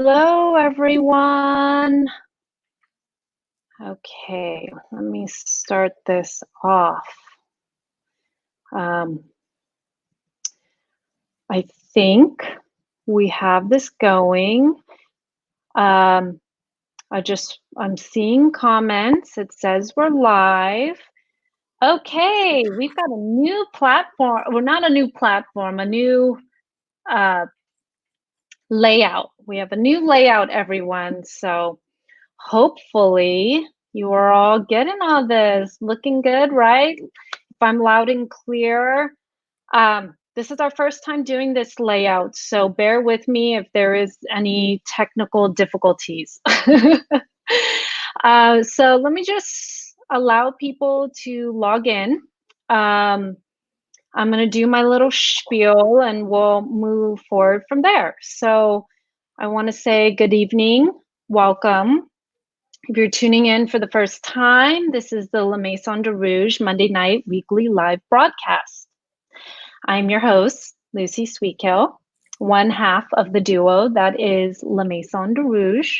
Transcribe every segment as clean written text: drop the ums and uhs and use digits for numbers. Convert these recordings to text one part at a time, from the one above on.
Hello, everyone. Okay, let me start this off. I think we have this going. I'm seeing comments. It says we're live. Okay, we've got a new platform. Well, not a new platform, a new layout. We have a new layout, everyone. So hopefully you are all getting all this. Looking good, right? If I'm loud and clear. This is our first time doing this layout, so bear with me if there is any technical difficulties. So let me just allow people to log in. I'm going to do my little spiel and we'll move forward from there. So I want to say good evening, welcome. If you're tuning in for the first time, this is the La Maison de Rouge Monday night weekly live broadcast. I'm your host, Lucy Sweetkill, one half of the duo that is La Maison de Rouge.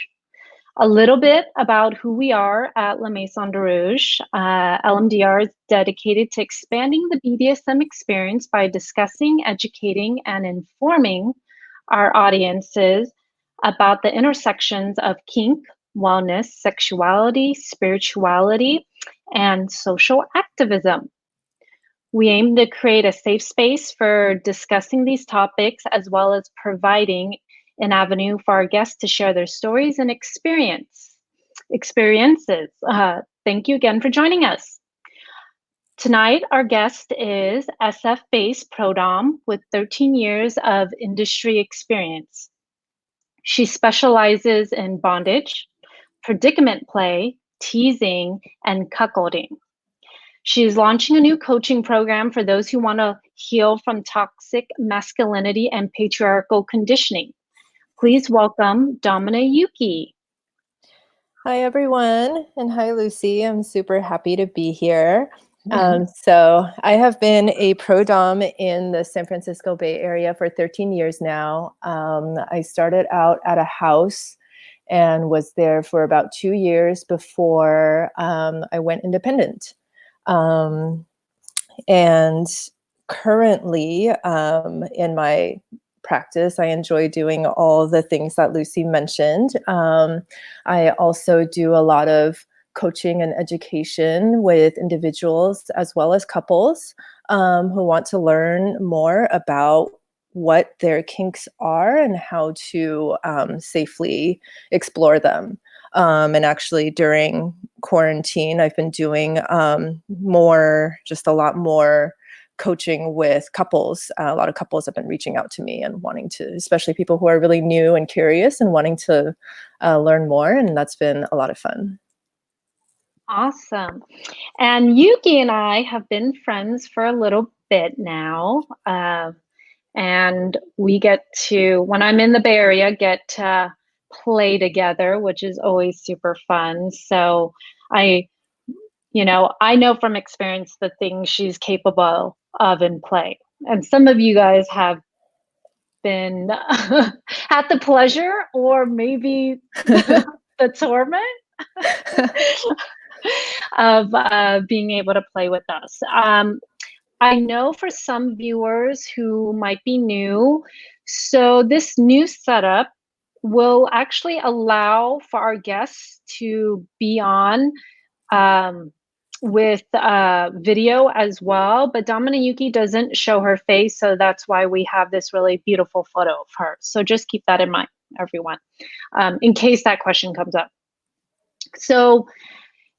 A little bit about who we are at La Maison de Rouge. LMDR is dedicated to expanding the BDSM experience by discussing, educating, and informing our audiences about the intersections of kink, wellness, sexuality, spirituality, and social activism. We aim to create a safe space for discussing these topics, as well as providing an avenue for our guests to share their stories and experiences. Thank you again for joining us. Tonight, our guest is SF-based pro-dom with 13 years of industry experience. She specializes in bondage, predicament play, teasing, and cuckolding. She's launching a new coaching program for those who want to heal from toxic masculinity and patriarchal conditioning. Please welcome Domina Yuki. Hi, everyone. And hi, Lucy. I'm super happy to be here. So I have been a pro-dom in the San Francisco Bay Area for 13 years now. I started out at a house and was there for about 2 years before I went independent. And currently in my practice, I enjoy doing all the things that Lucy mentioned. I also do a lot of coaching and education with individuals as well as couples who want to learn more about what their kinks are and how to safely explore them. And actually during quarantine, I've been doing a lot more coaching with couples. A lot of couples have been reaching out to me and wanting to, especially people who are really new and curious and wanting to learn more. And that's been a lot of fun. Awesome. And Yuki and I have been friends for a little bit now. And we get to, when I'm in the Bay Area, get to play together, which is always super fun. So I know from experience the things she's capable of in play. And some of you guys have been had the pleasure or maybe the torment of being able to play with us. I know for some viewers who might be new, so this new setup will actually allow for our guests to be on with video as well, but Domina Yuki doesn't show her face, so that's why we have this really beautiful photo of her. So just keep that in mind, everyone, in case that question comes up. So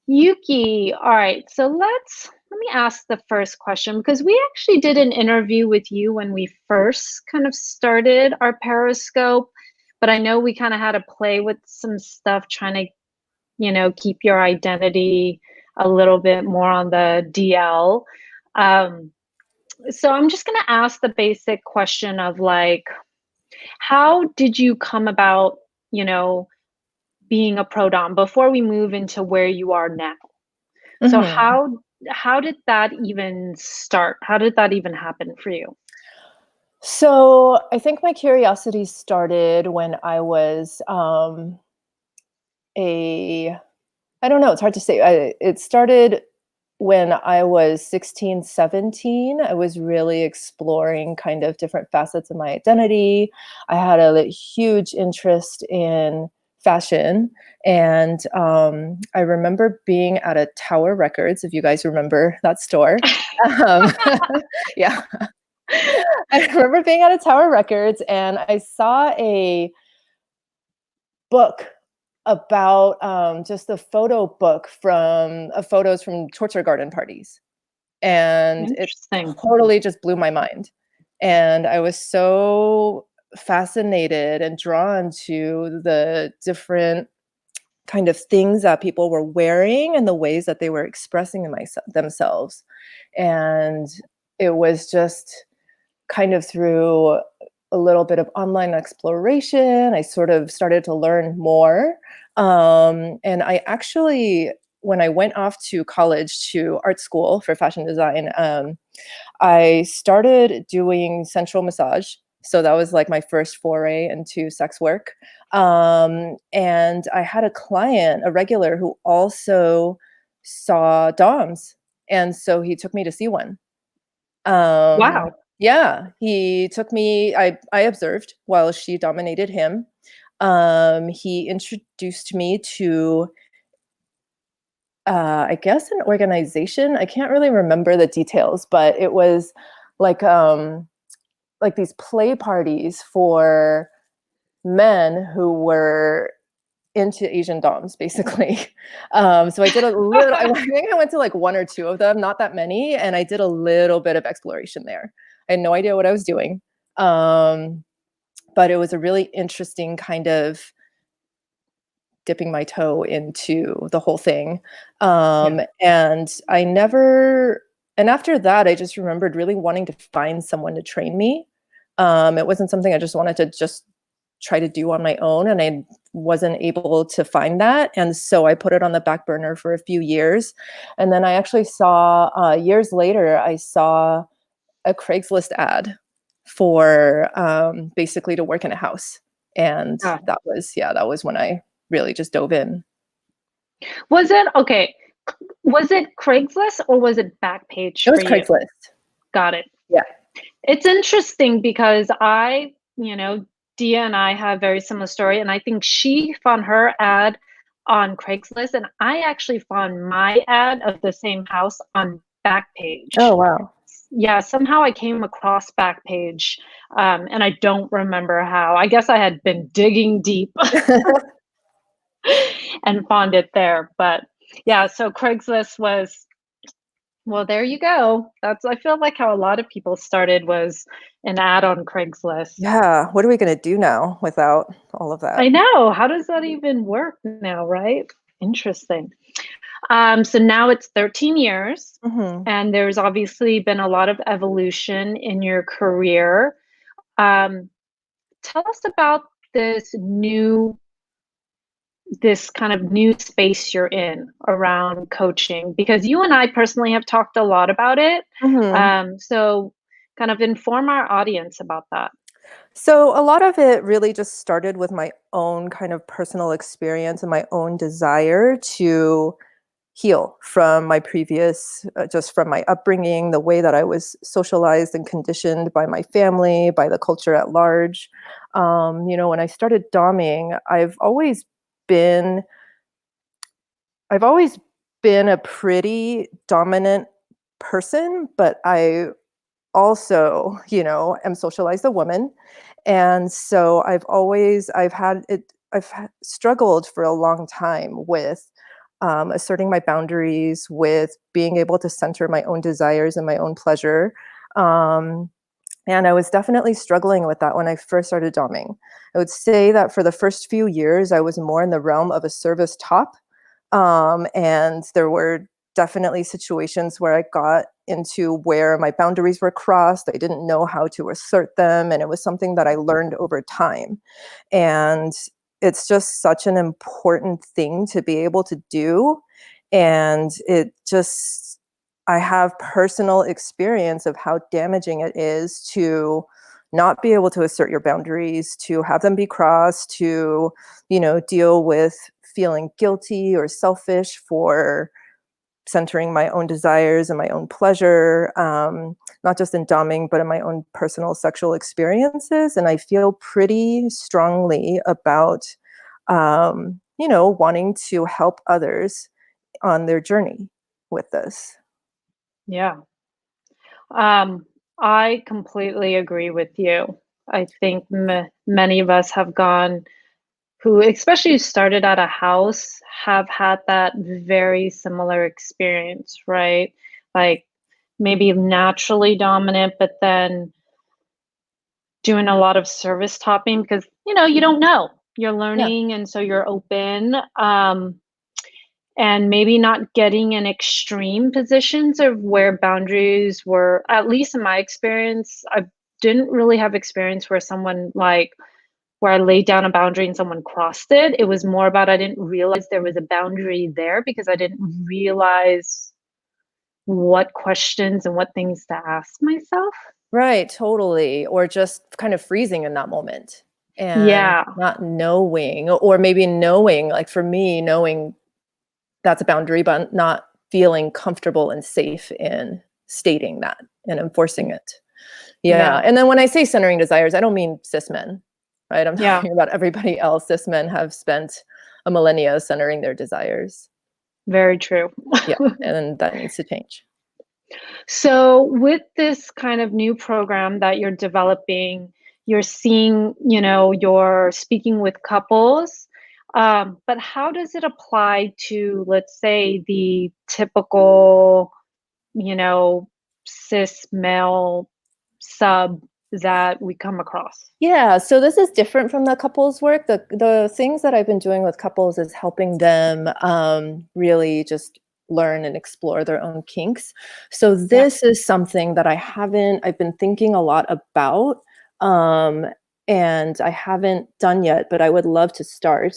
Yuki, all right, so let me ask the first question, because we actually did an interview with you when we first kind of started our Periscope, but I know we kind of had to play with some stuff trying to, keep your identity a little bit more on the DL. So I'm just going to ask the basic question of how did you come about, being a pro-dom before we move into where you are now? So how did that even start? How did that even happen for you? So I think my curiosity started when I was a I don't know, it's hard to say. It started when I was 16, 17. I was really exploring kind of different facets of my identity. I had a huge interest in fashion. And I remember being at a Tower Records, if you guys remember that store. Um, yeah, I remember being at a Tower Records and I saw a book about just a photo book from photos from torture garden parties. And it Interesting. totally just blew my mind. And I was so fascinated and drawn to the different kind of things that people were wearing and the ways that they were expressing themselves. And it was just kind of through a little bit of online exploration, I sort of started to learn more. And I actually, when I went off to college to art school for fashion design, I started doing sensual massage. So that was like my first foray into sex work. And I had a client, a regular, who also saw DOMs. And so he took me to see one. Wow. Yeah, he took me, I observed while she dominated him. He introduced me to, I guess, an organization. I can't really remember the details, but it was like, like these play parties for men who were into Asian DOMs, basically. So I did a little, I think I went to like one or two of them, not that many, and I did a little bit of exploration there. I had no idea what I was doing. But it was a really interesting kind of dipping my toe into the whole thing. Yeah. And I never, and after that, I just remembered really wanting to find someone to train me. It wasn't something I just wanted to just try to do on my own, and I wasn't able to find that. And so I put it on the back burner for a few years. And then I actually saw, years later, I saw a Craigslist ad for basically to work in a house. And Yeah. that was, yeah, that was when I really just dove in. Was it okay? Was it Craigslist or was it Backpage It for was you? Craigslist. Got it. Yeah. It's interesting because Dia and I have very similar story, and I think she found her ad on Craigslist, and I actually found my ad of the same house on Backpage. Oh, wow. Yeah, somehow I came across Backpage, and I don't remember how. I guess I had been digging deep and found it there, but yeah, so Craigslist was well, there you go. That's I feel like how a lot of people started was an ad on Craigslist. Yeah. What are we going to do now without all of that? I know. How does that even work now, right? Interesting. So now it's 13 years, Hmm. and there's obviously been a lot of evolution in your career. Um, Tell us about this new this kind of new space you're in around coaching because you and I personally have talked a lot about it. Hmm. So, kind of inform our audience about that. So a lot of it really just started with my own kind of personal experience and my own desire to heal from my previous, just from my upbringing, the way that I was socialized and conditioned by my family, by the culture at large. When I started doming, been, I've always been a pretty dominant person, but I also, am socialized a woman. And so I've struggled for a long time with asserting my boundaries, with being able to center my own desires and my own pleasure. Um, and I was definitely struggling with that when I first started doming. I would say that for the first few years, I was more in the realm of a service top. And there were definitely situations where I got into where my boundaries were crossed. I didn't know how to assert them. And it was something that I learned over time. And it's just such an important thing to be able to do. And I have personal experience of how damaging it is to not be able to assert your boundaries, to have them be crossed, to, deal with feeling guilty or selfish for centering my own desires and my own pleasure, not just in doming, but in my own personal sexual experiences. And I feel pretty strongly about, wanting to help others on their journey with this. Yeah. Um, I completely agree with you. I think many of us have gone who, especially who started at a house, have had that very similar experience, right? Like maybe naturally dominant, but then doing a lot of service topping because you don't know. You're Yeah. learning, and so you're open. And maybe not getting in extreme positions of where boundaries were, at least in my experience, I didn't really have experience where someone like where I laid down a boundary and someone crossed it. It was more about I didn't realize there was a boundary there because I didn't realize what questions and what things to ask myself. Right, totally. Or just kind of freezing in that moment and Yeah, not knowing, or maybe knowing, like for me, knowing that's a boundary, but not feeling comfortable and safe in stating that and enforcing it. Yeah. yeah, And then when I say centering desires, I don't mean cis men, right? I'm yeah, talking about everybody else. Cis men have spent a millennia centering their desires. very true. Yeah. And that needs to change. So, with this kind of new program that you're developing, you're seeing, you're speaking with couples, but how does it apply to, let's say, the typical, you know, cis male sub that we come across? Yeah, so this is different from the couples work. The things that I've been doing with couples is helping them really just learn and explore their own kinks. So Yeah, this is something that I've been thinking a lot about, um, and I haven't done yet, but I would love to start.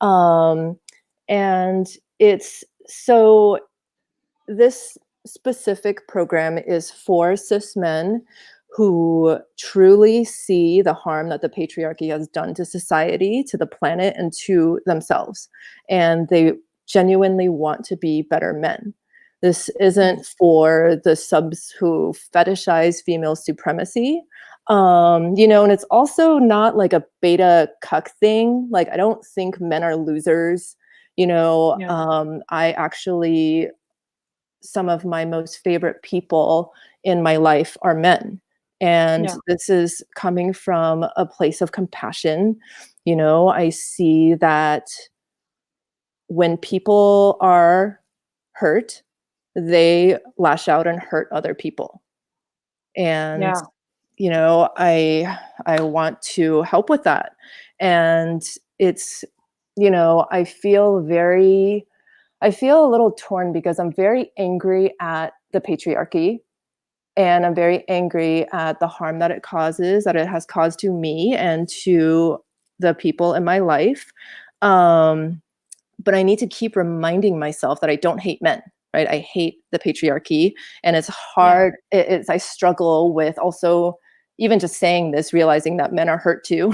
Um, and it's so this specific program is for cis men who truly see the harm that the patriarchy has done to society, to the planet, and to themselves. And they genuinely want to be better men. This mm, isn't for the subs who fetishize female supremacy. And it's also not like a beta cuck thing. Like, I don't think men are losers. yeah, I actually some of my most favorite people in my life are men. And yeah, this is coming from a place of compassion. I see that when people are hurt, they lash out and hurt other people. And yeah, I want to help with that. And it's I feel a little torn because I'm very angry at the patriarchy, and I'm very angry at the harm that it has caused to me and to the people in my life. Um, but I need to keep reminding myself that I don't hate men, right? I hate the patriarchy, and it's yeah, hard. I struggle with also even just saying this, realizing that men are hurt too,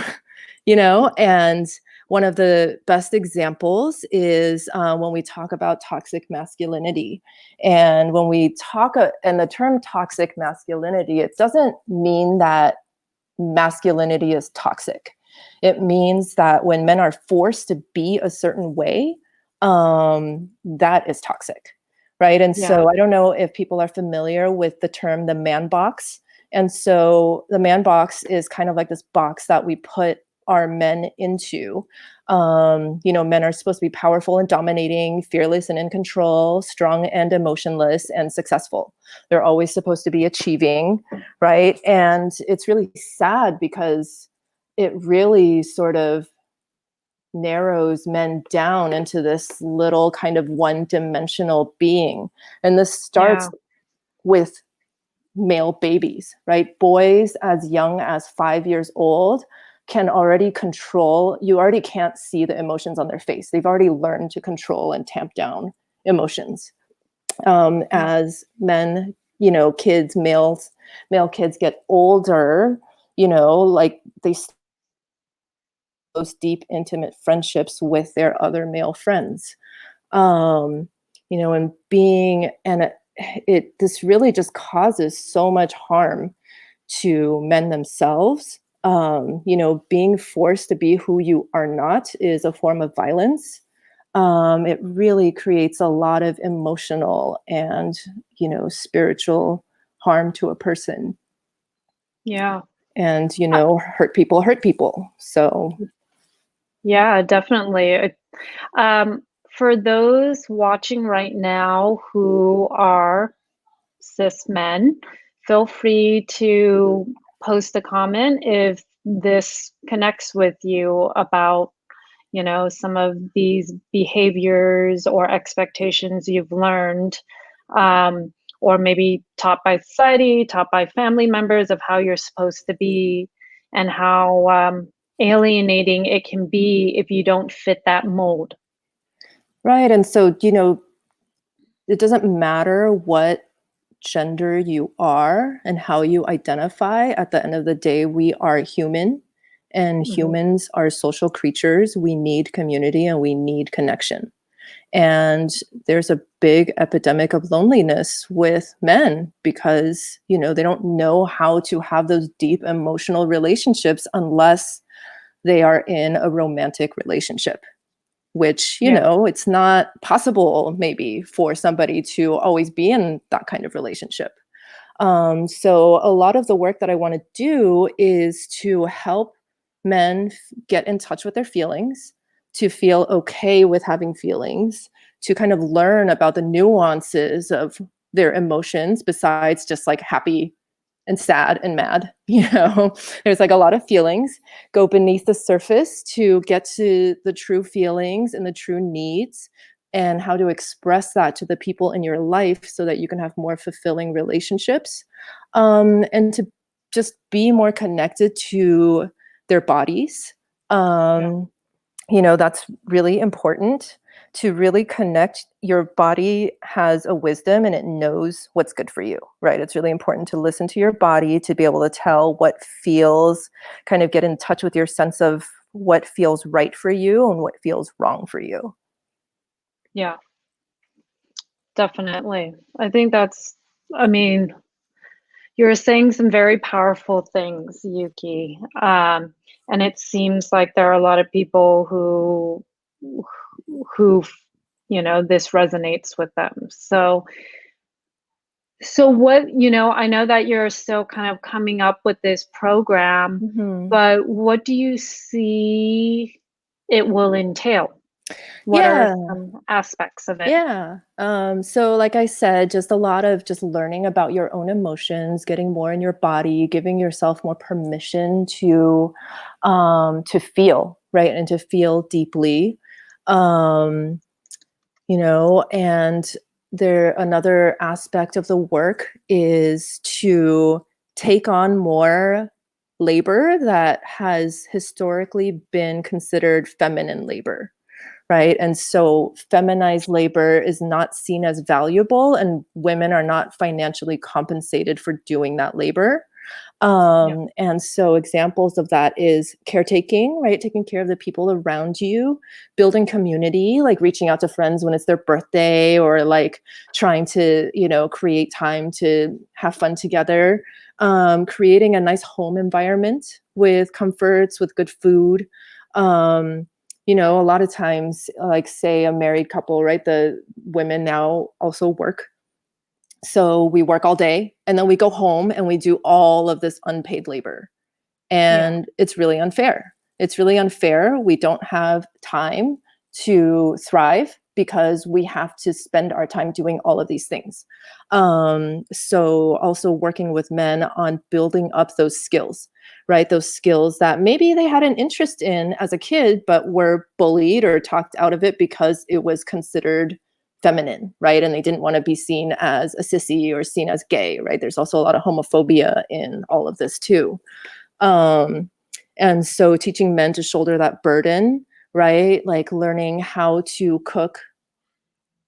and one of the best examples is when we talk about toxic masculinity. And when we talk, and the term toxic masculinity, it doesn't mean that masculinity is toxic. It means that when men are forced to be a certain way, that is toxic, right? And yeah, so I don't know if people are familiar with the term the man box. And so the man box is kind of like this box that we put our men into. Men are supposed to be powerful and dominating, fearless and in control, strong and emotionless, and successful. They're always supposed to be achieving, right? And it's really sad because it really sort of narrows men down into this little kind of one-dimensional being. And this yeah, starts with male babies, right? Boys as young as 5 years old can already control, you already can't see the emotions on their face. They've already learned to control and tamp down emotions. yeah, As men, male kids get older, like they those deep, intimate friendships with their other male friends. um and being and this really just causes so much harm to men themselves. Being forced to be who you are not is a form of violence. It really creates a lot of emotional and spiritual harm to a person. Yeah. And hurt people. So Yeah, definitely. Um, for those watching right now who are cis men, feel free to post a comment if this connects with you about, some of these behaviors or expectations you've learned, um, or maybe taught by society, taught by family members of how you're supposed to be, and how alienating it can be if you don't fit that mold. right. And so it doesn't matter what gender you are and how you identify. At the end of the day, we are human, and Hmm. humans are social creatures. We need community and we need connection. And there's a big epidemic of loneliness with men because, they don't know how to have those deep emotional relationships unless they are in a romantic relationship, which, Yeah, it's not possible maybe for somebody to always be in that kind of relationship. So a lot of the work that I want to do is to help men get in touch with their feelings, to feel okay with having feelings, to kind of learn about the nuances of their emotions besides just like happy and sad and mad. There's like a lot of feelings. Go beneath the surface to get to the true feelings and the true needs, and how to express that to the people in your life so that you can have more fulfilling relationships, and to just be more connected to their bodies. yeah, That's really important to really connect. Your body has a wisdom and it knows what's good for you, right? It's really important to listen to your body to be able to tell what feels, kind of get in touch with your sense of what feels right for you and what feels wrong for you. yeah, definitely. I think I mean, you're saying some very powerful things, Yuki. And it seems like there are a lot of people who, this resonates with them. So what, I know that you're still kind of coming up with this program, Mhm. but what do you see it will entail? What are Yeah. some aspects of it? Yeah. So like I said, just a lot of just learning about your own emotions, getting more in your body, giving yourself more permission to feel, right? And to feel deeply. Um, and another aspect of the work is to take on more labor that has historically been considered feminine labor, right? And so feminized labor is not seen as valuable, and women are not financially compensated for doing that labor. Yeah, And so examples of that is caretaking, right? Taking care of the people around you, building community, like reaching out to friends when it's their birthday, or like trying to, create time to have fun together, creating a nice home environment with comforts, with good food. A lot of times, like say a married couple, right? The women now also work, so we work all day and then we go home and we do all of this unpaid labor. yeah, And it's really unfair. It's really unfair. We don't have time to thrive because we have to spend our time doing all of these things. So also working with men on building up those skills, right? Those skills that maybe they had an interest in as a kid, but were bullied or talked out of it because it was considered feminine, right? And they didn't want to be seen as a sissy or seen as gay, right? There's also a lot of homophobia in all of this too. Um, and so teaching men to shoulder that burden, right? Like learning how to cook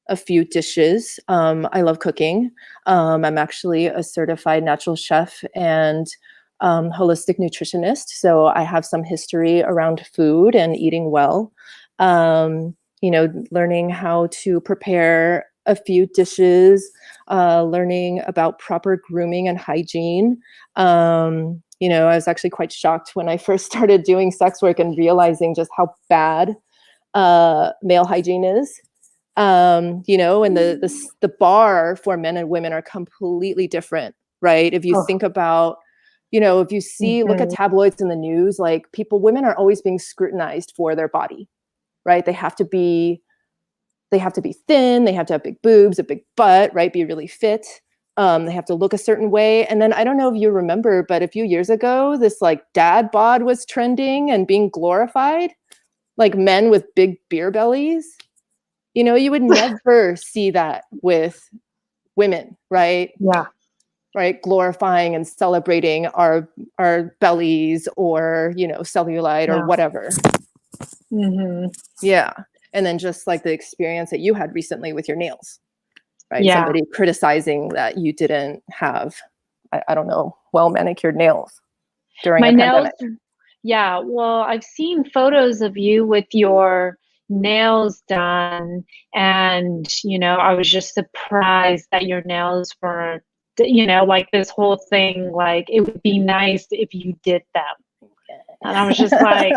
a few dishes. I love cooking. I'm actually a certified natural chef, and holistic nutritionist. So I have some history around food and eating well. Learning how to prepare a few dishes, learning about proper grooming and hygiene. I was actually quite shocked when I first started doing sex work and realizing just how bad male hygiene is. And the bar for men and women are completely different, right? If you Oh, think about, if you look at mhm. tabloids in the news, like women are always being scrutinized for their body, right? They have to be thin, they have to have big boobs, a big butt, right? Be really fit. They have to look a certain way. And then I don't know if you remember, but a few years ago, this like dad bod was trending and being glorified, like men with big beer bellies. You would never see that with women, right? Yeah, Right, glorifying and celebrating our bellies or cellulite or yeah. whatever. Hmm. Yeah. And then just like the experience that you had recently with your nails, right? Yeah. Somebody criticizing that you didn't have, I don't know, well manicured nails during My a nails, pandemic. yeah, well, I've seen photos of you with your nails done, and I was just surprised that your nails were, like this whole thing, like it would be nice if you did them. And I was just like,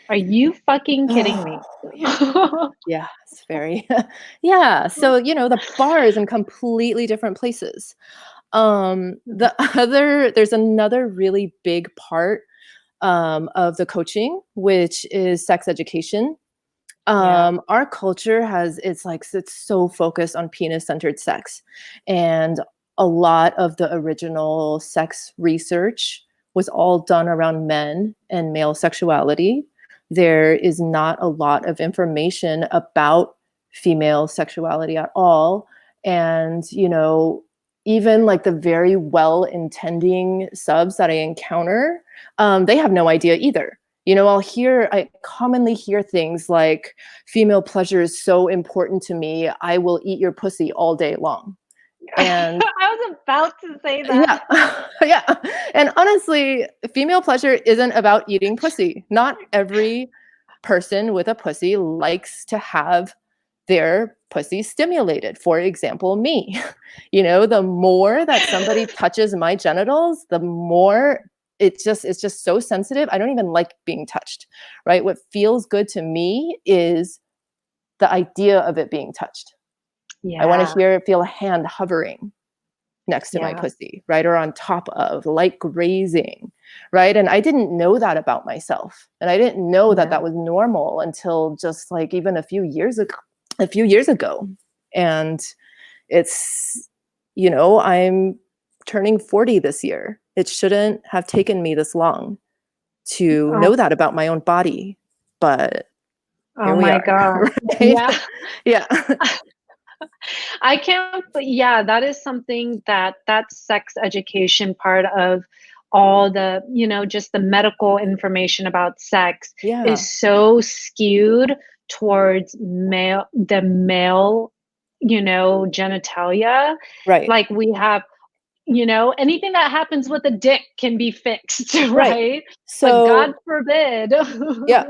are you fucking kidding me? Yeah. Yeah, it's very yeah. So, the bar is in completely different places. There's another really big part of the coaching, which is sex education. Yeah, Our culture it's so focused on penis-centered sex. And a lot of the original sex research was all done around men and male sexuality. There is not a lot of information about female sexuality at all. And, even like the very well-intending subs that I encounter, they have no idea either. I commonly hear things like, female pleasure is so important to me, I will eat your pussy all day long. And I was about to say yeah, that. yeah. And honestly, female pleasure isn't about eating pussy. Not every person with a pussy likes to have their pussy stimulated. For example, me. The more that somebody touches my genitals, the more it's just so sensitive. I don't even like being touched, right? What feels good to me is the idea of it being touched. I want Yeah, to feel a hand hovering next to my yeah, pussy, right? Or on top of, like grazing, right? And I didn't know that about myself. And I didn't know that yeah, that was normal until just like even a few years ago. And it's, I'm turning 40 this year. It shouldn't have taken me this long to oh, know that about my own body, but oh here we my are, God. right? Yeah. Yeah. I can't, but yeah, that is something that sex education part of all the, just the medical information about sex Yeah. is so skewed towards the male, genitalia. Right. Like we have, anything that happens with a dick can be fixed, Right. right? But God So forbid. yeah.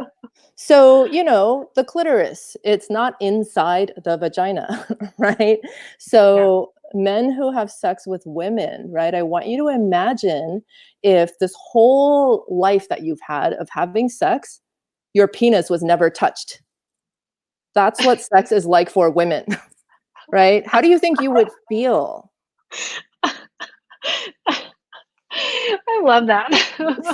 So, the clitoris, it's not inside the vagina, right? Yeah. So, men who have sex with women, right? I want you to imagine if this whole life that you've had of having sex, your penis was never touched. That's what sex is like for women, right? How do you think you would feel? I love that.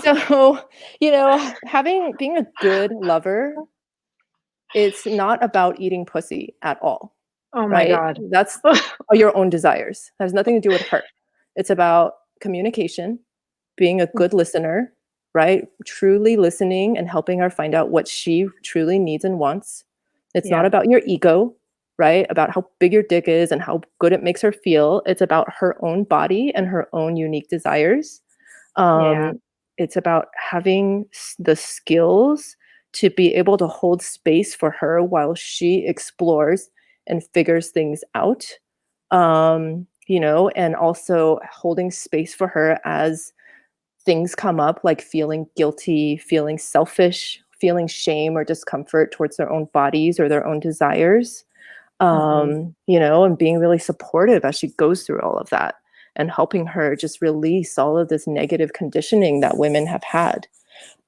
So, being a good lover, it's not about eating pussy at all. Oh my Right? God. That's your own desires. It has nothing to do with her. It's about communication, being a good listener, right? Truly listening and helping her find out what she truly needs and wants. It's not Yeah, about your ego, right? About how big your dick is and how good it makes her feel. It's about her own body and her own unique desires. yeah, Um, it's about having the skills to be able to hold space for her while she explores and figures things out. And also holding space for her as things come up like feeling guilty, feeling selfish, feeling shame or discomfort towards their own bodies or their own desires, and being really supportive as she goes through all of that and helping her just release all of this negative conditioning that women have had.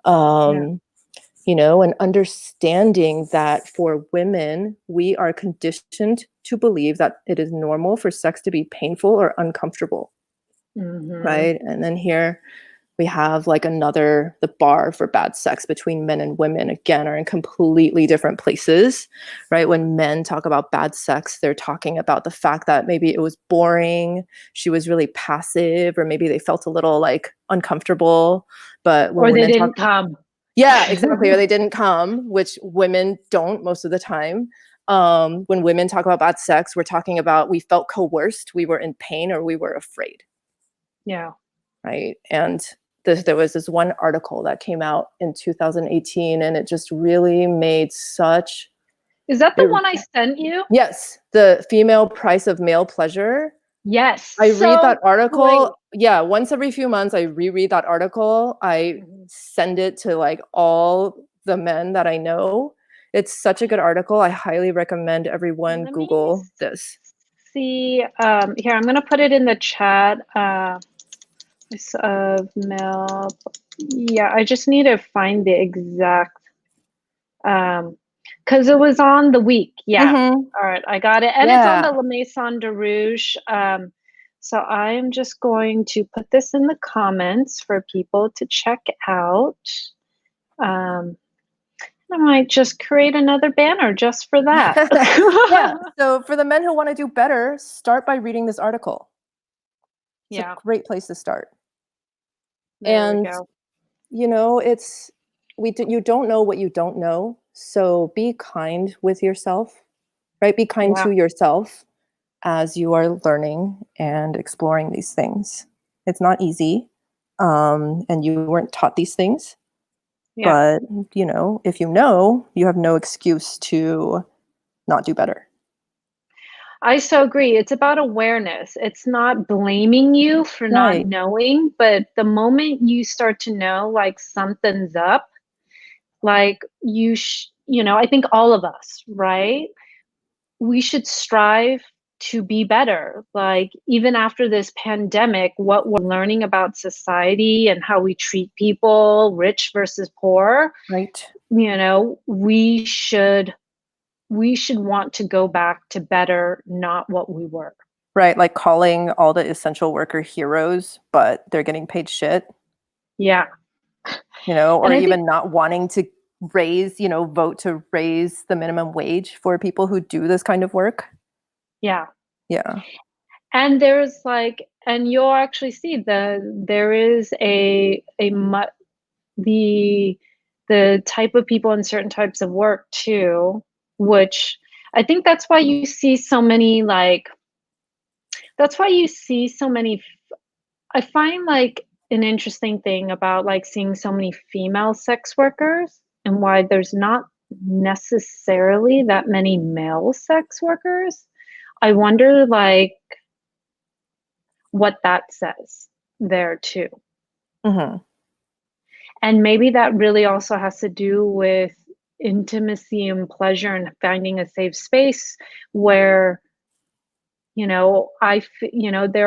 Yeah. And understanding that for women, we are conditioned to believe that it is normal for sex to be painful or uncomfortable, right? And then here we have like the bar for bad sex between men and women, again, are in completely different places, right? When men talk about bad sex, they're talking about the fact that maybe it was boring, she was really passive, or maybe they felt a little like uncomfortable. But when Or they women talk, didn't come. yeah, exactly, or they didn't come, which women don't most of the time. When women talk about bad sex, we're talking about we felt coerced, we were in pain, or we were afraid. Yeah. Right. And there was this one article that came out in 2018, and it just really made such. Is that the one I sent you? Yes, the female price of male pleasure. Yes. I read that So great. article. Yeah, once every few months, I reread that article. I send it to like all the men that I know. It's such a good article. I highly recommend everyone Let me Google this. see. Here, I'm going to put it in the chat. Of male. Yeah, I just need to find the exact. Because it was on the week. Yeah. All right, I got it. And it's on Yeah. the La Maison de Rouge. So I'm just going to put this in the comments for people to check out. I might just create another banner just for that. Yeah. So for the men who want to do better, start by reading this article. It's Yeah. a great place to start. There we And go. you don't know what you don't know. So be kind with yourself, right? Be kind to yourself as you are learning and exploring these things. It's not easy. And you weren't taught these things. Yeah. But, if you have no excuse to not do better. I so agree. It's about awareness. It's not blaming you for not Right. knowing, but the moment you start to know like something's up, like I think all of us, right? We should strive to be better. Like even after this pandemic, what we're learning about society and how we treat people, rich versus poor, Right. we should want to go back to better, not what we were. Right, like calling all the essential worker heroes, but they're getting paid shit. Yeah. Or And I think, even not wanting to vote to raise the minimum wage for people who do this kind of work. yeah. Yeah. And there's like, and you'll actually see there is the type of people in certain types of work too, which I think that's why you see so many I find like an interesting thing about like seeing so many female sex workers and why there's not necessarily that many male sex workers. I wonder like what that says there too. Mm-hmm. And maybe that really also has to do with intimacy and pleasure and finding a safe space where there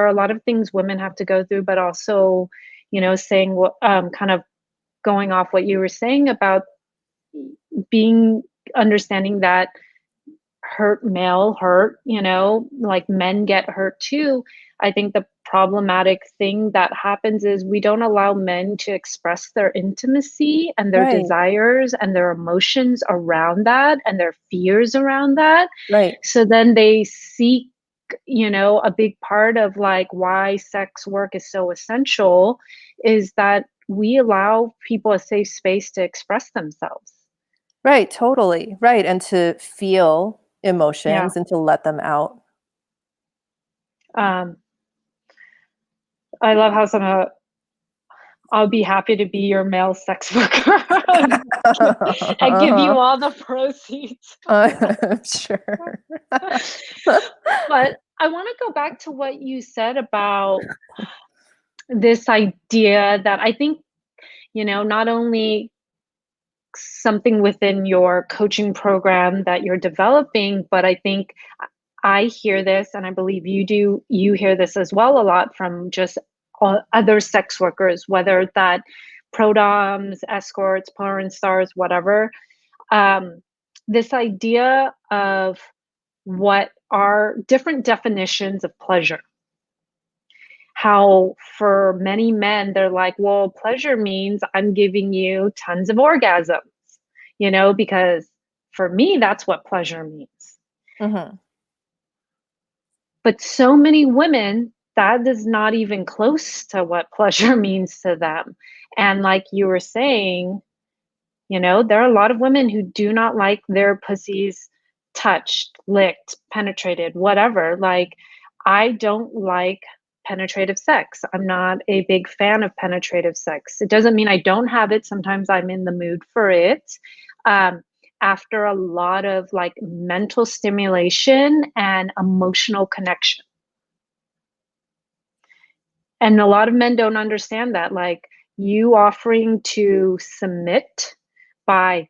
are a lot of things women have to go through, but also saying what kind of going off what you were saying about being understanding that male hurt, like men get hurt too. I think the problematic thing that happens is we don't allow men to express their intimacy and their Right. desires and their emotions around that and their fears around that. Right. So then they seek, a big part of like why sex work is so essential is that we allow people a safe space to express themselves. Right, totally. Right, and to feel Yeah. emotions and to let them out. Um, I love how I'll be happy to be your male sex worker and give you all the proceeds. Sure. But I want to go back to what you said about this idea that I think, not only something within your coaching program that you're developing, but I think I hear this, and I believe you hear this as well a lot from just other sex workers, whether that pro doms, escorts, porn stars, whatever. Um, this idea of what are different definitions of pleasure. How for many men, they're like, well, pleasure means I'm giving you tons of orgasms, because for me, that's what pleasure means. Mm-hmm. But so many women, that is not even close to what pleasure means to them. And like you were saying, there are a lot of women who do not like their pussies touched, licked, penetrated, whatever. Like, I don't like penetrative sex. I'm not a big fan of penetrative sex. It doesn't mean I don't have it. Sometimes I'm in the mood for it. Um, After a lot of like mental stimulation and emotional connection. And a lot of men don't understand that. Like, you offering to submit by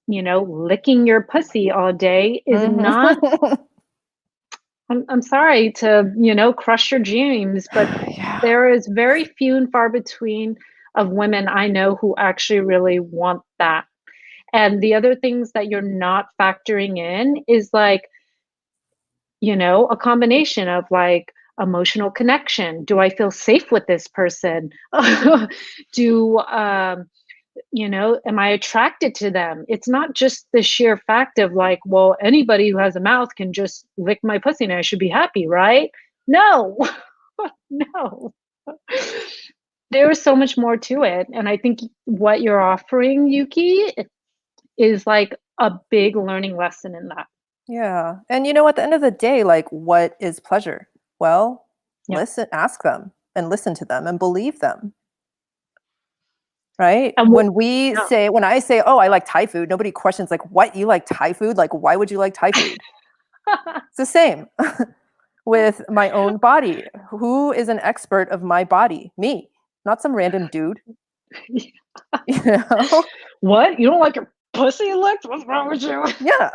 licking your pussy all day is not, Mm-hmm. I'm sorry to, crush your dreams, but Yeah. there is very few and far between of women I know who actually really want that. And the other things that you're not factoring in is like, a combination of like emotional connection. Do I feel safe with this person? Do am I attracted to them? It's not just the sheer fact of like, well, anybody who has a mouth can just lick my pussy and I should be happy, right? No. No. There is so much more to it. And I think what you're offering, Yuki, is like a big learning lesson in that. Yeah. And at the end of the day, like, what is pleasure? Well, Yeah. ask them and listen to them and believe them. Right? And yeah. When I say, oh, I like Thai food, nobody questions, like, what? You like Thai food? Like, why would you like Thai food? It's the same with my own body. Who is an expert of my body? Me, not some random dude. You know? What? You don't like your pussy licked? What's wrong with you? Yeah.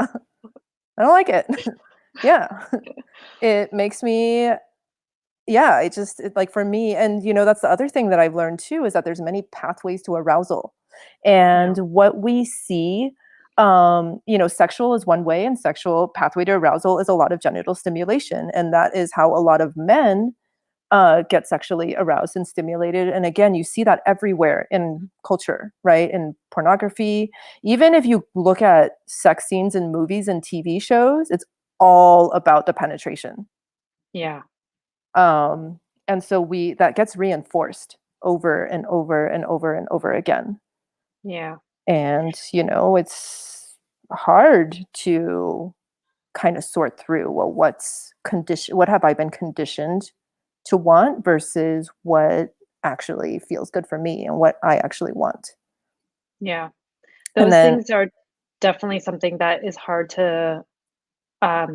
I don't like it. Yeah. It makes me yeah, like for me, and that's the other thing that I've learned too, is that there's many pathways to arousal. Yeah. And what we see, sexual is one way, and sexual pathway to arousal is a lot of genital stimulation. And that is how a lot of men get sexually aroused and stimulated. And again, you see that everywhere in culture, right? In pornography. Even if you look at sex scenes in movies and TV shows, it's all about the penetration. Yeah. Um, and so that gets reinforced over and over and over and over again. Yeah. And, it's hard to kind of sort through, well, what have I been conditioned to want versus what actually feels good for me and what I actually want. Yeah. And Those then, things are definitely something that is hard to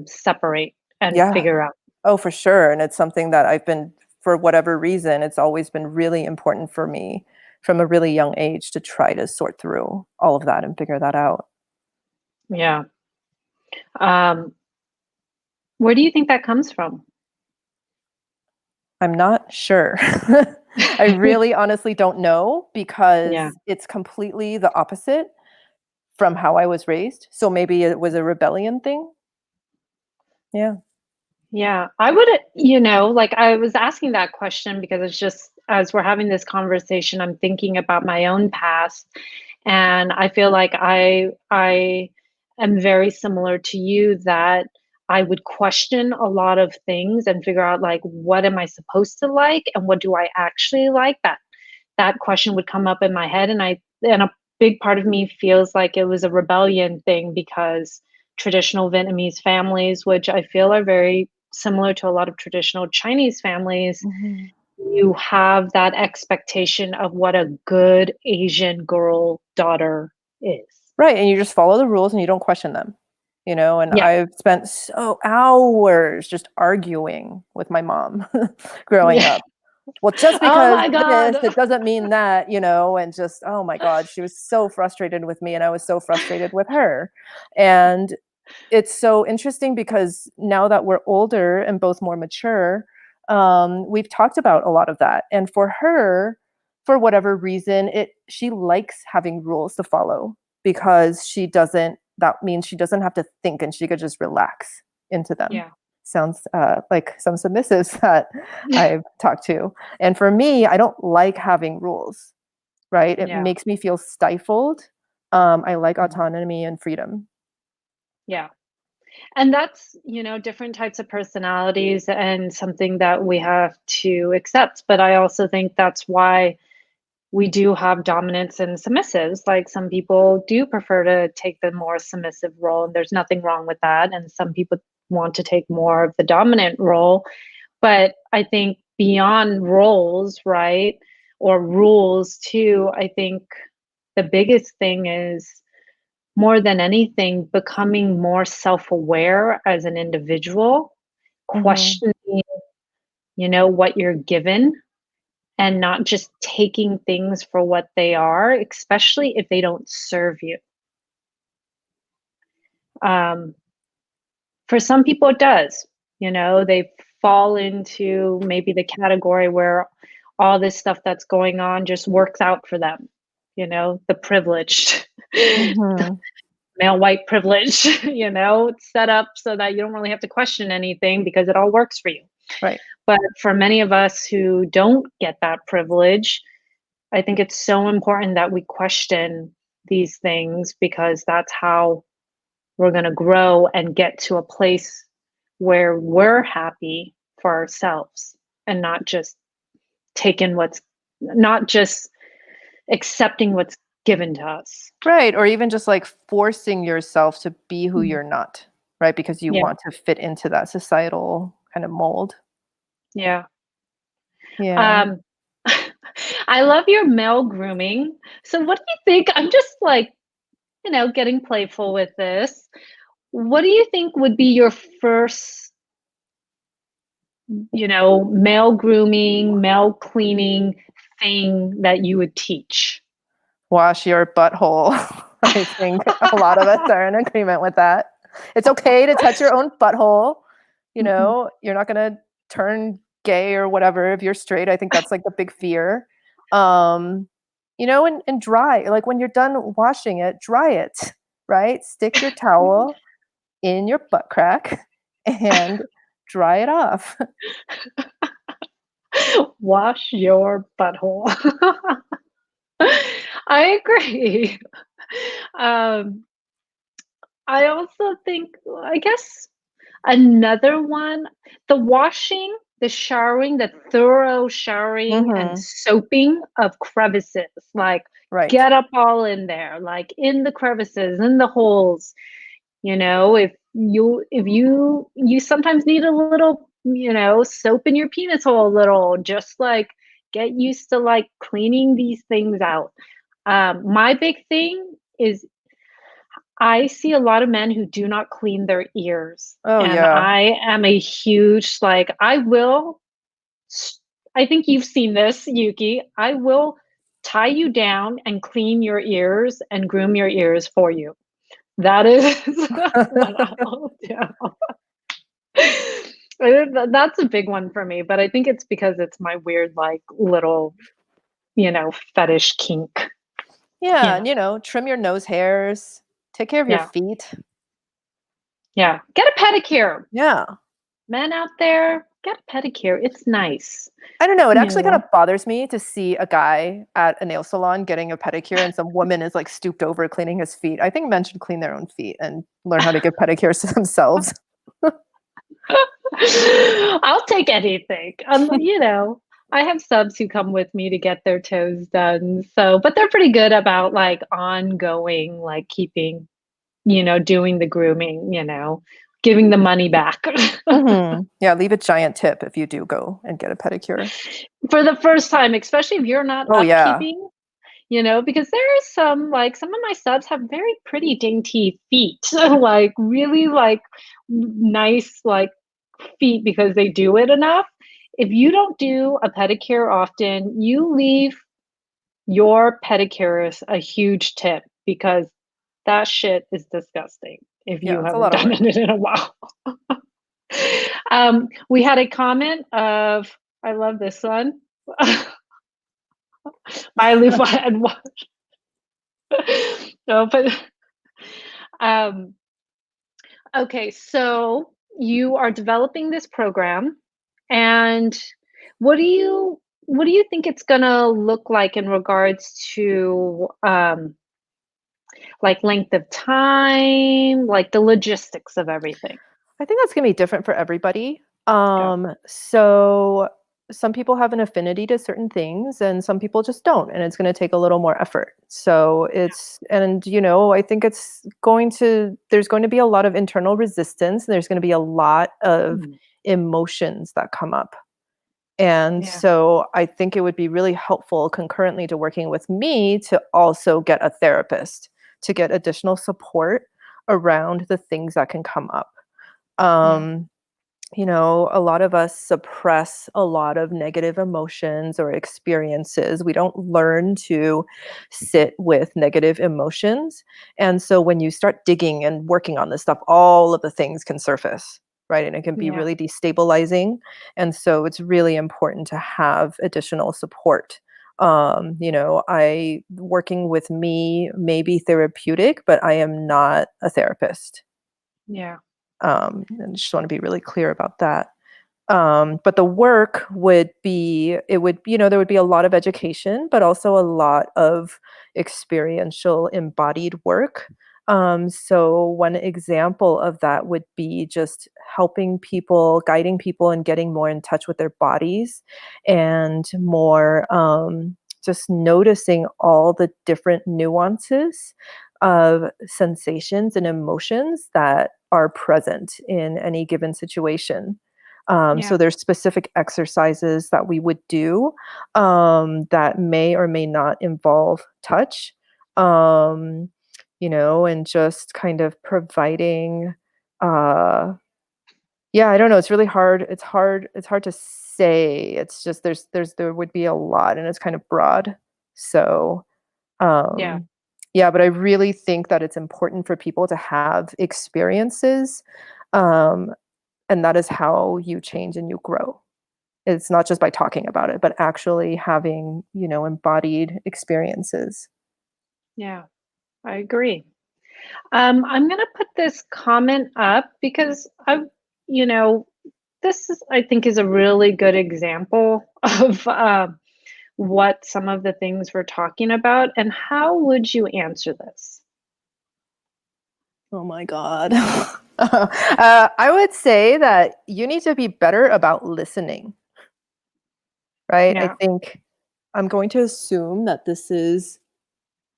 separate and yeah, figure out. oh, for sure. And it's something that for whatever reason, it's always been really important for me from a really young age to try to sort through all of that and figure that out. Yeah. Um, where do you think that comes from? I'm not sure. I really honestly don't know Yeah. because it's completely the opposite from how I was raised. So maybe it was a rebellion thing. Yeah. Yeah. I would, like I was asking that question because it's just as we're having this conversation, I'm thinking about my own past. And I feel like I am very similar to you that I would question a lot of things and figure out like what am I supposed to like and what do I actually like. That question would come up in my head, and a big part of me feels like it was a rebellion thing because traditional Vietnamese families, which I feel are very similar to a lot of traditional Chinese families, Mhm. you have that expectation of what a good Asian girl daughter is. Right. And you just follow the rules and you don't question them. And Yeah. I've spent hours just arguing with my mom growing Yeah. up. well, just Oh because my this, God. it doesn't mean that, and just, oh my God, she was so frustrated with me and I was so frustrated with her. And it's so interesting because now that we're older and both more mature, we've talked about a lot of that. And for her, for whatever reason, she likes having rules to follow because that means she doesn't have to think and she could just relax into them. Yeah. Sounds like some submissives that I've talked to. And for me, I don't like having rules, right? It Yeah. makes me feel stifled. I like autonomy and freedom. Yeah. And that's, different types of personalities and something that we have to accept. But I also think that's why we do have dominants and submissives. Like some people do prefer to take the more submissive role, and there's nothing wrong with that. And some people want to take more of the dominant role. But I think beyond roles, right, or rules too, I think the biggest thing is more than anything, becoming more self aware as an individual, Mhm. questioning, what you're given and not just taking things for what they are, especially if they don't serve you. Um, for some people, it does. They fall into maybe the category where all this stuff that's going on just works out for them, the privileged. Mhm. Male white privilege, it's set up so that you don't really have to question anything because it all works for you. Right. But for many of us who don't get that privilege, I think it's so important that we question these things because that's how we're going to grow and get to a place where we're happy for ourselves and not just accepting what's given to us. Right, or even just, like, forcing yourself to be who Mm. you're not, right? Because you Yeah. want to fit into that societal kind of mold. Yeah. Yeah. Um, I love your male grooming. So what do you think? I'm just like, getting playful with this. What do you think would be your first, male grooming, male cleaning thing that you would teach? Wash your butthole. I think a lot of us are in agreement with that. It's okay to touch your own butthole, Mhm. you're not gonna turn gay or whatever if you're straight. I think that's, like, the big fear. Um, and dry, like, when you're done washing it, dry it, right? Stick your towel in your butt crack and dry it off. Wash your butthole. I agree. Um, I also think, I guess another one, the washing, the showering, the thorough showering and Mhm. soaping of crevices, like, Right. get up all in there, like, in the crevices, in the holes, if you sometimes need a little, soap in your penis hole a little, just, like, get used to, like, cleaning these things out. My big thing is I see a lot of men who do not clean their ears, Oh, and yeah. I am a huge, like, s I think you've seen this, Yuki. I will tie you down and clean your ears and groom your ears for you. That is what I'll do. That's a big one for me, but I think it's because it's my weird, like, little, fetish kink, you Yeah, know? and, trim your nose hairs, take care of your Yeah, feet. yeah. Get a pedicure. Yeah. Men out there, get a pedicure. It's nice, I don't know, it you actually kind know? of bothers me to see a guy at a nail salon getting a pedicure and some woman is, like, stooped over cleaning his feet. I think men should clean their own feet and learn how to give pedicures to themselves. I'll take anything. I have subs who come with me to get their toes done. But they're pretty good about like ongoing, like keeping, doing the grooming, giving the money back Mhm. Yeah, leave a giant tip if you do go and get a pedicure. for the first time, especially if you're not Oh, yeah. upkeeping, because there is some of my subs have very pretty dainty feet, like really like nice, like feet because they do it enough. if you don't do a pedicure often, you leave your pedicurist a huge tip because that shit is disgusting if Yeah, you it's a haven't lot of done work. it in a while. We had a comment of, I love this one, by Lufa and Watch. No, but um, okay, so you are developing this program, and what do you think it's gonna look like in regards to like length of time, like the logistics of everything? I think that's gonna be different for everybody. Yeah. So some people have an affinity to certain things and some people just don't, and it's gonna take a little more effort. So I think there's going to be a lot of internal resistance, and there's gonna be a lot of Mm, emotions that come up. And yeah. so I think it would be really helpful concurrently to working with me to also get a therapist to get additional support around the things that can come up. Yeah. Um, a lot of us suppress a lot of negative emotions or experiences. We don't learn to sit with negative emotions. And so when you start digging and working on this stuff, all of the things can surface, right? And it can be Yeah. really destabilizing. And so it's really important to have additional support. I working with me may be therapeutic, but I am not a therapist. Yeah. And just want to be really clear about that. But the work there would be a lot of education, but also a lot of experiential embodied work. So one example of that would be just helping people, guiding people and getting more in touch with their bodies and more just noticing all the different nuances of sensations and emotions that are present in any given situation. So Yeah. there's specific exercises that we would do that may or may not involve touch, um, and just kind of providing. Yeah, I don't know. It's really hard. It's hard. It's hard to say. It's just there would be a lot, and it's kind of broad. So Yeah. um, yeah, but I really think that it's important for people to have experiences. Um, and that is how you change and you grow. It's not just by talking about it, but actually having, embodied experiences. Yeah. I agree. I'm gonna put this comment up because you know, this is, I think, is a really good example of what some of the things we're talking about. And how would you answer this? Oh my God. I would say that you need to be better about listening, right? I Yeah. think I'm going to assume that this is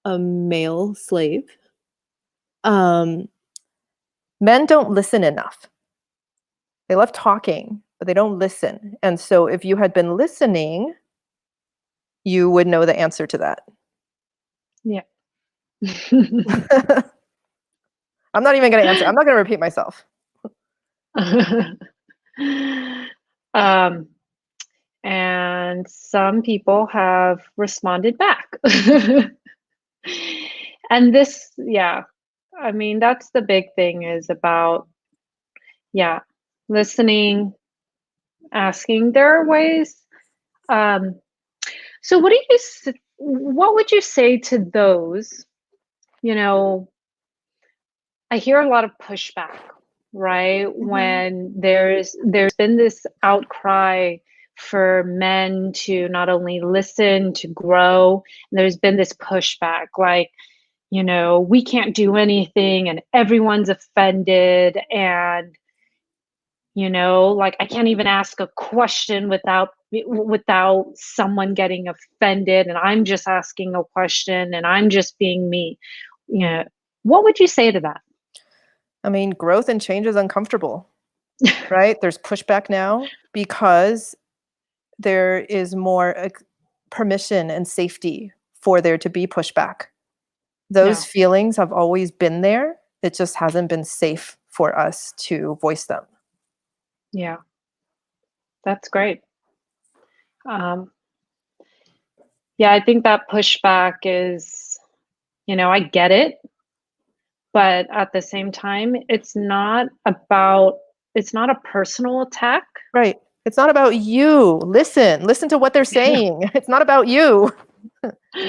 a male slave. Um, Men don't listen enough. They love talking, but they don't listen. And so if you had been listening, you would know the answer to that. Yeah. I'm not even going to answer. I'm not going to repeat myself. um, and some people have responded back. And this, yeah, I mean, that's the big thing is about, yeah, listening, asking. There are ways. Um, so what would you say to those, you know, I hear a lot of pushback, right? Mhm. When there's been this outcry for men to not only listen, to grow, and there's been this pushback like, we can't do anything and everyone's offended, and like I can't even ask a question without someone getting offended, and I'm just asking a question and I'm just being me. You know, what would you say to that? I mean, growth and change is uncomfortable, right? There's pushback now because there is more permission and safety for there to be pushback. Those No. feelings have always been there. It just hasn't been safe for us to voice them. Yeah, that's great. Yeah, I think that pushback is, I get it, but at the same time, it's not a personal attack. Right. It's not about you. Listen to what they're saying. It's not about you.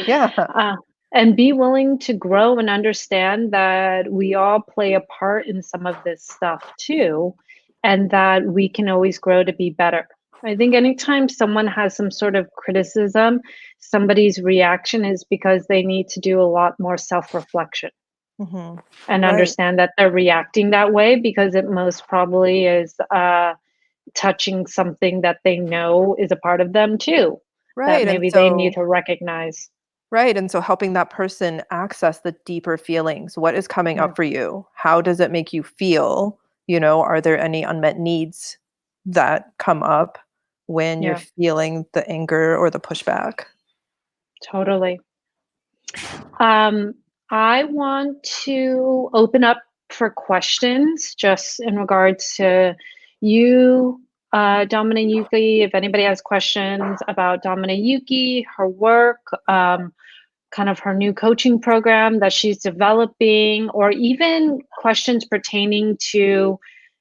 Yeah. Uh, and be willing to grow and understand that we all play a part in some of this stuff too, and that we can always grow to be better. I think anytime someone has some sort of criticism, somebody's reaction is because they need to do a lot more self-reflection Mhm. and Right. understand that they're reacting that way because it most probably is touching something that they know is a part of them too, that Right. And maybe they need so to recognize. right, and so helping that person access the deeper feelings. What is coming Yeah, up for you? How does it make you feel? You know, are there any unmet needs that come up when you're yeah, feeling the anger or the pushback? totally. Um, I want to open up for questions just in regards to you, Domina Yuki. If anybody has questions about Domina Yuki, her work, kind of her new coaching program that she's developing, or even questions pertaining to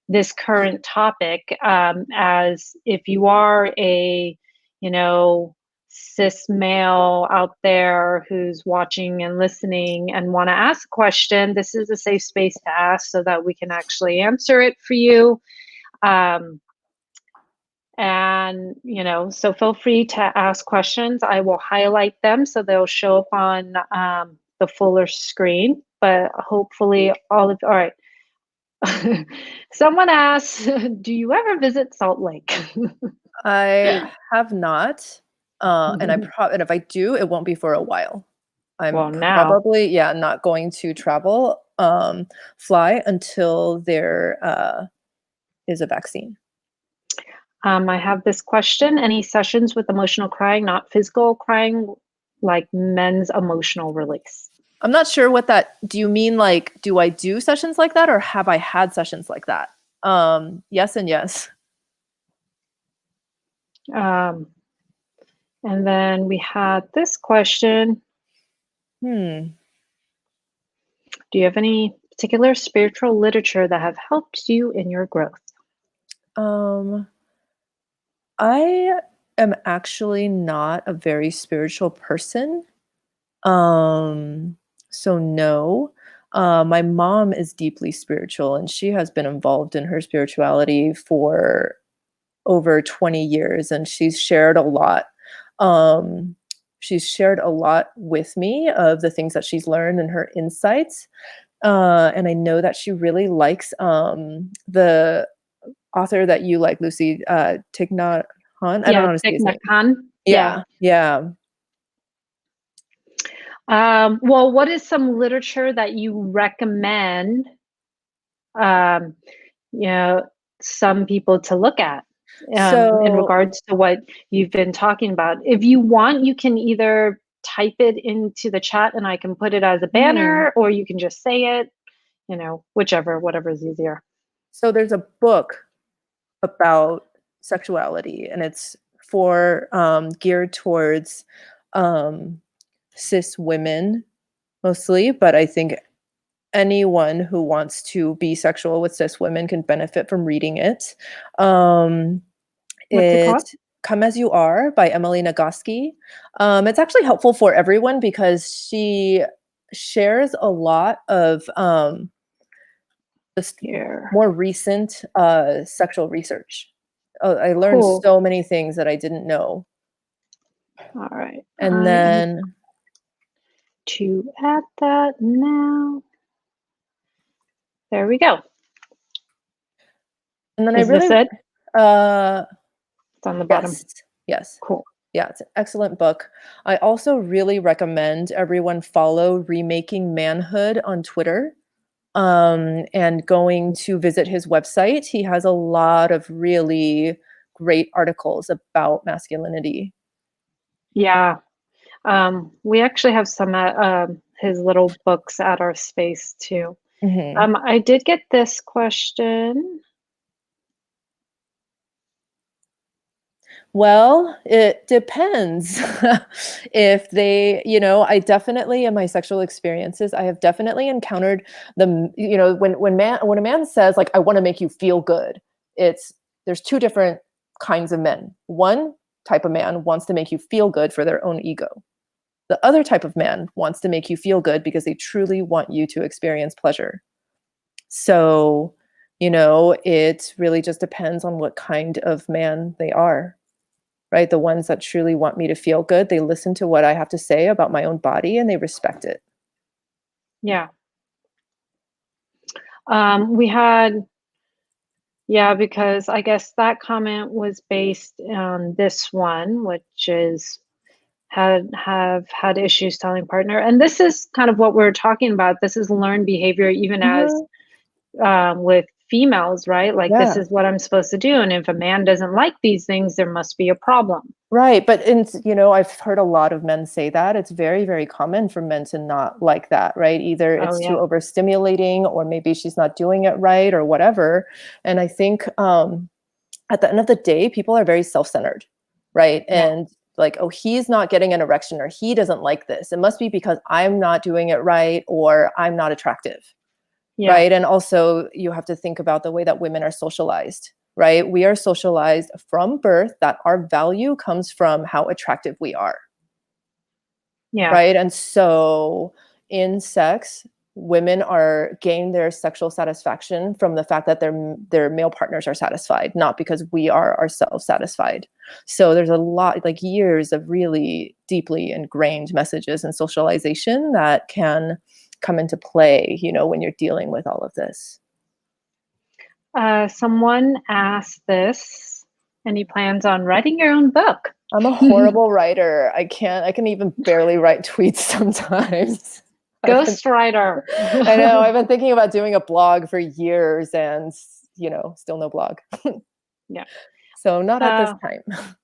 this current topic, as if you are a, you know, cis male out there who's watching and listening and want to ask a question, this is a safe space to ask so that we can actually answer it for you. Um, and, so feel free to ask questions. I will highlight them so they'll show up on the fuller screen. But hopefully, all right. Someone asks, do you ever visit Salt Lake? I have not, and if I do, it won't be for a while. I'm Well, now, probably, yeah, not going to travel, fly until there is a vaccine. I have this question. Any sessions with emotional crying, not physical crying, like men's emotional release? I'm not sure what that do you mean like do I do sessions like that or have I had sessions like that? Yes and yes. Um, and then we had this question. Hmm. Do you have any particular spiritual literature that have helped you in your growth? Um I am actually not a very spiritual person. Um so no. My mom is deeply spiritual and she has been involved in her spirituality for over 20 years and um she's shared a lot with me of the things that she's learned and her insights, and I know that she really likes the author that you like, Lucy, Thich Nhat Hanh. I don't Yeah, know how to say Thich his Nhat name. Hanh. Yeah. Yeah. Well, what is some literature that you recommend, um, you know, some people to look at, in So regards to what you've been talking about? If you want, you can either type it into the chat and I can put it as a hmm, banner, or you can just say it, whatever is easier. so there's a book about sexuality, and it's for geared towards um, cis women mostly, but I think anyone who wants to be sexual with cis women can benefit from reading it. Um, What's it called? it Come As You Are by Emily Nagoski. It's actually helpful for everyone because she shares a lot of just Here. more recent sexual research. I learned Cool. so many things that I didn't know. All right. And I am then, to add that now. There we go. I Is this really, it? uh, It's on the bottom. yes, yes. Cool. Yeah, it's an excellent book. I also really recommend everyone follow Remaking Manhood on Twitter, and going to visit his website. He has a lot of really great articles about masculinity. Yeah. We actually have some his little books at our space too. Mhm. I did get this question. Well, it depends. If they, I definitely in my sexual experiences, I have definitely encountered when a man says like I want to make you feel good, it's there's two different kinds of men. One type of man wants to make you feel good for their own ego. The other type of man wants to make you feel good because they truly want you to experience pleasure. So, it really just depends on what kind of man they are, right? The ones that truly want me to feel good, they listen to what I have to say about my own body and they respect it. Yeah. We had, yeah, because I guess that comment was based on this one, which is have had issues telling partner. And this is kind of what we're talking about. This is learned behavior, even as Mhm. with females, right? Like, this Yeah. is what I'm supposed to do. And if a man doesn't like these things, there must be a problem. Right. But I've heard a lot of men say that. It's very, very common for men to not like that, right? Either Oh, it's too yeah. overstimulating or maybe she's not doing it right or whatever. And I think at the end of the day, people are very self-centered, right? Yeah. And like, oh, he's not getting an erection or he doesn't like this. It must be because I'm not doing it right or I'm not attractive, Yeah. right? And also, you have to think about the way that women are socialized, right? We are socialized from birth that our value comes from how attractive we are, Yeah. right? And so in sex, women are gain their sexual satisfaction from the fact that their male partners are satisfied, not because we are ourselves satisfied. So there's a lot, like years of really deeply ingrained messages and socialization that can come into play, when you're dealing with all of this. Someone asked this, any plans on writing your own book? I'm a horrible writer. I can even barely write tweets sometimes. I've been Ghostwriter. I know. I've been thinking about doing a blog for years and, still no blog. Yeah. So not at this Uh, time.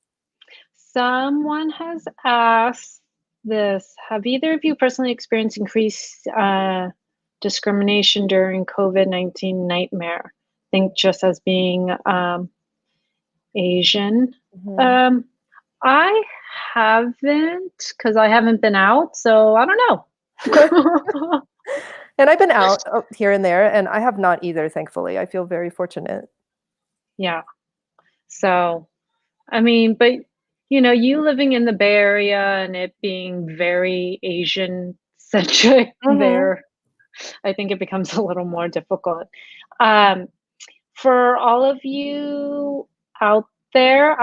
Someone has asked this. Have either of you personally experienced increased discrimination during COVID-19 nightmare? Think just as being Asian. Mhm. Um, I haven't, because I haven't been out, so I don't know. And I've been out here and there, and I have not either, thankfully. I feel very fortunate. Yeah. So, I mean, but you living in the Bay Area and it being very Asian centric Mhm. there, I think it becomes a little more difficult. Um, for all of you out there,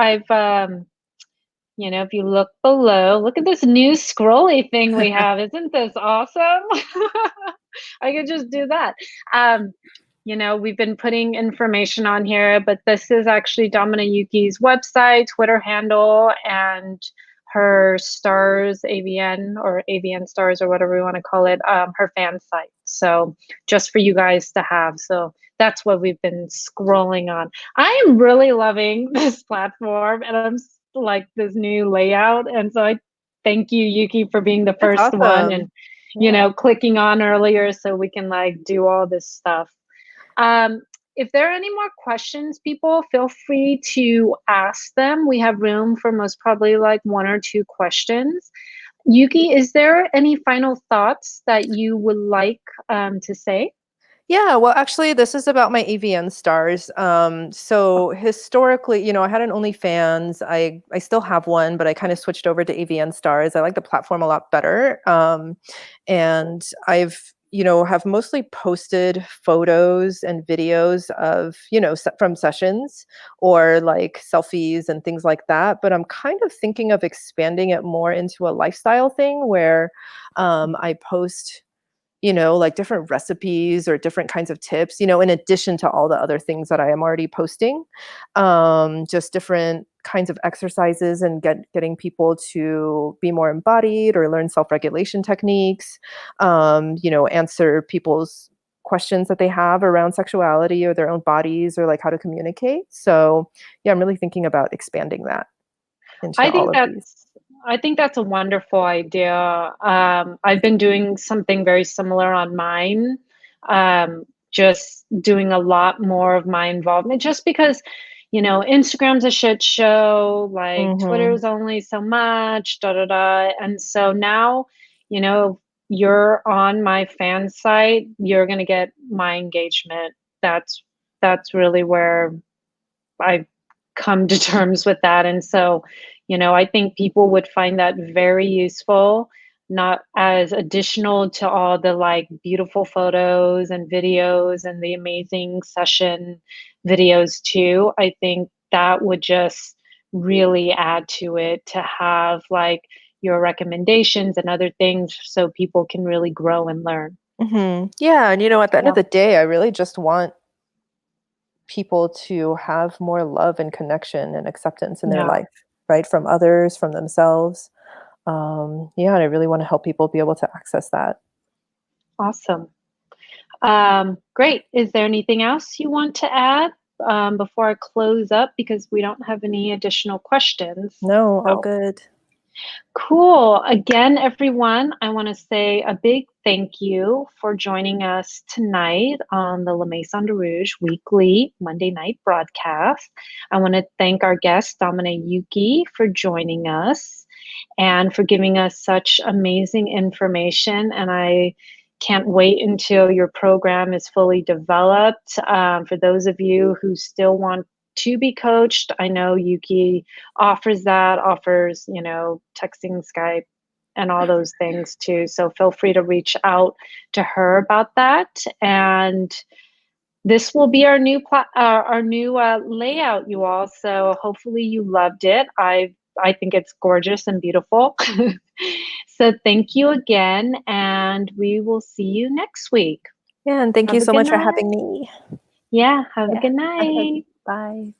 if you look below, look at this new scrolly thing we have. Isn't this awesome? I could just do that. We've been putting information on here, but this is actually Domina Yuki's website, Twitter handle, and her stars AVN or AVN stars or whatever we want to call it, her fan site. So just for you guys to have. So that's what we've been scrolling on. I am really loving this platform and I'm like this new layout. And so I thank you, Yuki, for being the That's first one awesome. and Yeah. clicking on earlier so we can like do all this stuff. Um, if there are any more questions, people, feel free to ask them. We have room for most probably like one or two questions. Yuki, is there any final thoughts that you would like to say? Yeah, well, actually, this is about my AVN stars. So historically, I had an OnlyFans. I still have one, but I kind of switched over to AVN stars. I like the platform a lot better. And I've have mostly posted photos and videos of from sessions or like selfies and things like that. But I'm kind of thinking of expanding it more into a lifestyle thing where I post like different recipes or different kinds of tips, in addition to all the other things that I am already posting. Just different kinds of exercises and getting people to be more embodied or learn self-regulation techniques, answer people's questions that they have around sexuality or their own bodies or like how to communicate. So yeah, I'm really thinking about expanding that into I all think of these. that's I think that's a wonderful idea. I've been doing something very similar on mine. Just doing a lot more of my involvement, just because, Instagram's a shit show, like Mhm. Twitter's only so much, da da da. And so now, you know, you're on my fan site, you're gonna get my engagement. That's really where I've come to terms with that. And so, I think people would find that very useful, not as additional to all the like beautiful photos and videos and the amazing session videos too. I think that would just really add to it to have like your recommendations and other things so people can really grow and learn. Mhm. Yeah, and at the end of Yeah. the day, I really just want people to have more love and connection and acceptance in their Yeah. life, right? From others, from themselves. Yeah, and I really want to help people be able to access that. Awesome. Great. Is there anything else you want to add before I close up? Because we don't have any additional questions. No, all So good. cool. Again, everyone, I want to say a big thank you for joining us tonight on the La Maison de Rouge weekly Monday night broadcast. I want to thank our guest, Domina Yuki, for joining us and for giving us such amazing information. And I can't wait until your program is fully developed. For those of you who still want to be coached, I know Yuki offers, texting, Skype, and all those things too. So feel free to reach out to her about that. And this will be our new layout, you all. So hopefully you loved it. I think it's gorgeous and beautiful. So thank you again, and we will see you next week. Yeah, and thank you Have a so good much for night. having me. Yeah, have a Yeah. good Okay. night. Bye.